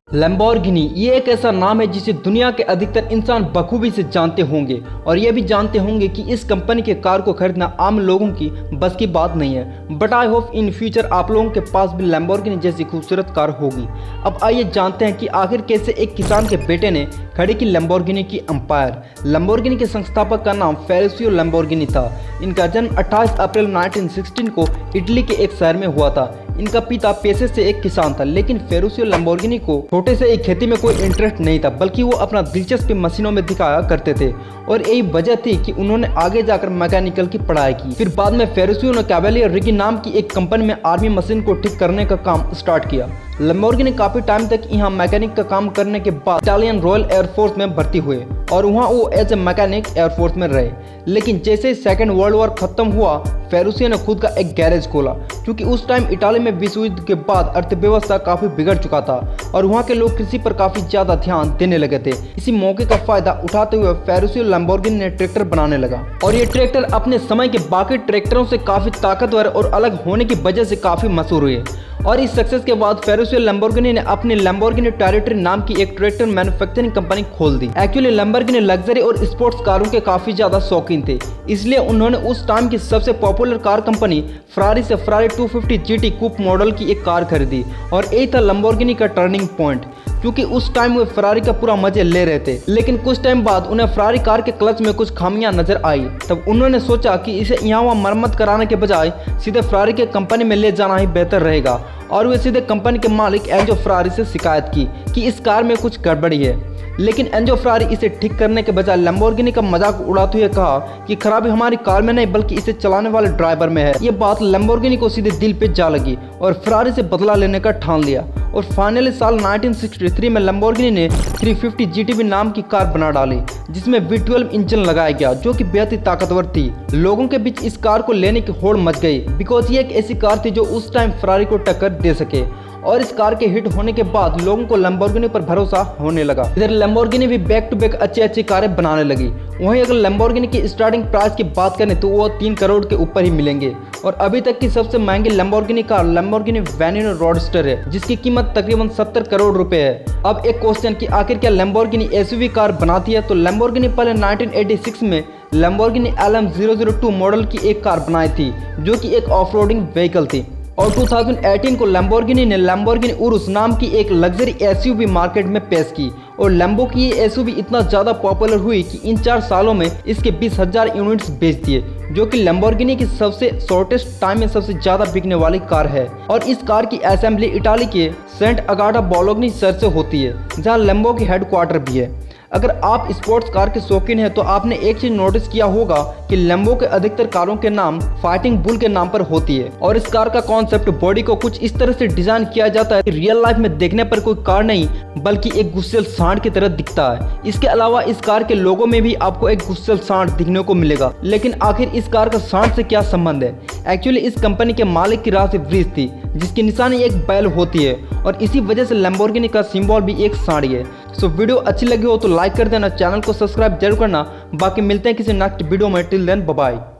Lamborghini ये एक ऐसा नाम है जिसे दुनिया के अधिकतर इंसान बखूबी से जानते होंगे और ये भी जानते होंगे कि इस कंपनी के कार को खरीदना आम लोगों की बस की बात नहीं है। But I hope in future आप लोगों के पास भी लैम्बोर्गिनी जैसी खूबसूरत कार होगी। अब आइए जानते हैं कि आखिर कैसे एक किसान के बेटे ने खड़ी की लैम्बोर्गिनी की एम्पायर। लैम्बोर्गिनी के संस्थापक का नाम फेरुचियो लैम्बोर्गिनी था। इनका जन्म 28 अप्रैल 1916 को इटली के एक शहर में हुआ था। इनका पिता पेशे से एक किसान था, लेकिन फेरुचियो लैम्बोर्गिनी को छोटे से एक खेती में कोई इंटरेस्ट नहीं था, बल्कि वो अपना दिलचस्पी मशीनों में दिखाया करते थे और यही वजह थी कि उन्होंने आगे जाकर मैकेनिकल की पढ़ाई की। फिर बाद में फेरुचियो ने कैवेलियर रिगी नाम की एक कंपनी में आर्मी मशीन को ठीक करने का काम स्टार्ट किया। लैम्बोर्गिनी काफी टाइम तक यहाँ मैकेनिक का काम करने के बाद इटालियन रॉयल एयरफोर्स में भर्ती हुए और वहाँ वो एज ए मैकेनिक एयरफोर्स में रहे। लेकिन जैसे ही सेकेंड वर्ल्ड वॉर खत्म हुआ, फेरुचियो ने खुद का एक गैरेज खोला, क्योंकि उस टाइम इटाली में विश्व युद्ध के बाद अर्थव्यवस्था काफी बिगड़ चुका था और वहाँ के लोग कृषि पर काफी ज्यादा ध्यान देने लगे थे। इसी मौके का फायदा उठाते हुए फेरुचियो लैम्बोर्गिनी ने ट्रैक्टर बनाने लगा और ये ट्रैक्टर अपने समय के बाकी ट्रैक्टरों से काफी ताकतवर और अलग होने की वजह से काफी मशहूर हुए। और इस सक्सेस के बाद फेरुचियो लैम्बोर्गिनी ने अपनी लैम्बोर्गिनी टेरिटरी नाम की एक ट्रैक्टर मैन्युफैक्चरिंग कंपनी खोल दी। एक्चुअली लैम्बोर्गिनी लग्जरी और स्पोर्ट्स कारों के काफी ज्यादा शौकीन थे, इसलिए उन्होंने उस टाइम की सबसे पॉपुलर कार कंपनी फरारी से फरारी 250 GT कूप मॉडल की एक कार खरीदी और यही था लैम्बोर्गिनी का टर्निंग पॉइंट, क्योंकि उस टाइम वे फरारी का पूरा मजे ले रहे थे। लेकिन कुछ टाइम बाद उन्हें फरारी कार के क्लच में कुछ खामियां नजर आई। तब उन्होंने सोचा कि इसे यहाँ वहाँ मरम्मत कराने के बजाय सीधे फरारी के कंपनी में ले जाना ही बेहतर रहेगा और वे सीधे कंपनी के मालिक एंजो फरारी से शिकायत की कि इस कार में कुछ गड़बड़ी है। लेकिन एंजो फरारी इसे ठीक करने के बजाय लैम्बोर्गिनी का मजाक उड़ाते हुए कहा कि खराबी हमारी कार में नहीं बल्कि इसे चलाने वाले ड्राइवर में है। ये बात लैम्बोर्गिनी को सीधे दिल पे जा लगी और फरारी से बदला लेने का ठान लिया और फाइनली साल 1963 में लैम्बोर्गिनी ने 350 GTB नाम की कार बना डाली, जिसमें V12 इंजन लगाया गया जो कि बेहद ही ताकतवर थी। लोगों के बीच इस कार को लेने की होड़ मच गई, बिकॉज ये एक ऐसी कार थी जो उस टाइम फरारी को टक्कर दे सके और इस कार के हिट होने के बाद लोगों को लैम्बोर्गिनी पर भरोसा होने लगा। इधर लैम्बोर्गिनी भी बैक टू बैक अच्छी कारें बनाने लगी। वहीं अगर लैम्बोर्गिनी की स्टार्टिंग प्राइस की बात करें तो वो 3 करोड़ के ऊपर ही मिलेंगे और अभी तक की सबसे महंगी लैम्बोर्गिनी कार लैम्बोर्गिनी वेन्यूनो रोडस्टर है, जिसकी कीमत तकरीबन 70 करोड़ रुपए है। अब एक क्वेश्चन कि आखिर क्या लैम्बोर्गिनी SUV कार बनाती है, तो लैम्बोर्गिनी पहले 1986 में लैम्बोर्गिनी LM002 मॉडल की एक कार बनाई थी, जो कि एक ऑफ रोडिंग व्हीकल थी और 2018 को लैम्बोर्गिनी ने लैम्बोर्गिनी उरुस नाम की एक लग्जरी SUV मार्केट में पेश की और लैम्बो की ये SUV इतना ज़्यादा पॉपुलर हुई कि इन 4 सालों में इसके 20,000 यूनिट्स बेच दिए, जो कि लैम्बोर्गिनी की सबसे शॉर्टेस्ट टाइम में सबसे ज़्यादा बिकने वाली कार है। और इस कार की असेंबली इटाली के सेंट अगाटा बोलोग्नी शहर से होती है, जहाँ लैम्बो की हेडक्वार्टर भी है। अगर आप स्पोर्ट्स कार के शौकीन हैं तो आपने एक चीज नोटिस किया होगा कि लैम्बो के अधिकतर कारों के नाम फाइटिंग बुल के नाम पर होती है और इस कार का कॉन्सेप्ट बॉडी को कुछ इस तरह से डिजाइन किया जाता है कि रियल लाइफ में देखने पर कोई कार नहीं बल्कि एक गुस्सेल सांड की तरह दिखता है। इसके अलावा इस कार के लोगो में भी आपको एक गुस्सेल सांड दिखने को मिलेगा। लेकिन आखिर इस कार का सांड से क्या संबंध है? एक्चुअली इस कंपनी के मालिक की राशि वृष थी, जिसकी निशानी एक बैल होती है और इसी वजह से लैम्बोर्गिनी का सिंबल भी एक साड़ी है। सो वीडियो अच्छी लगी हो तो लाइक कर देना, चैनल को सब्सक्राइब जरूर करना। बाकी मिलते हैं किसी नेक्स्ट वीडियो में। Till then bye bye.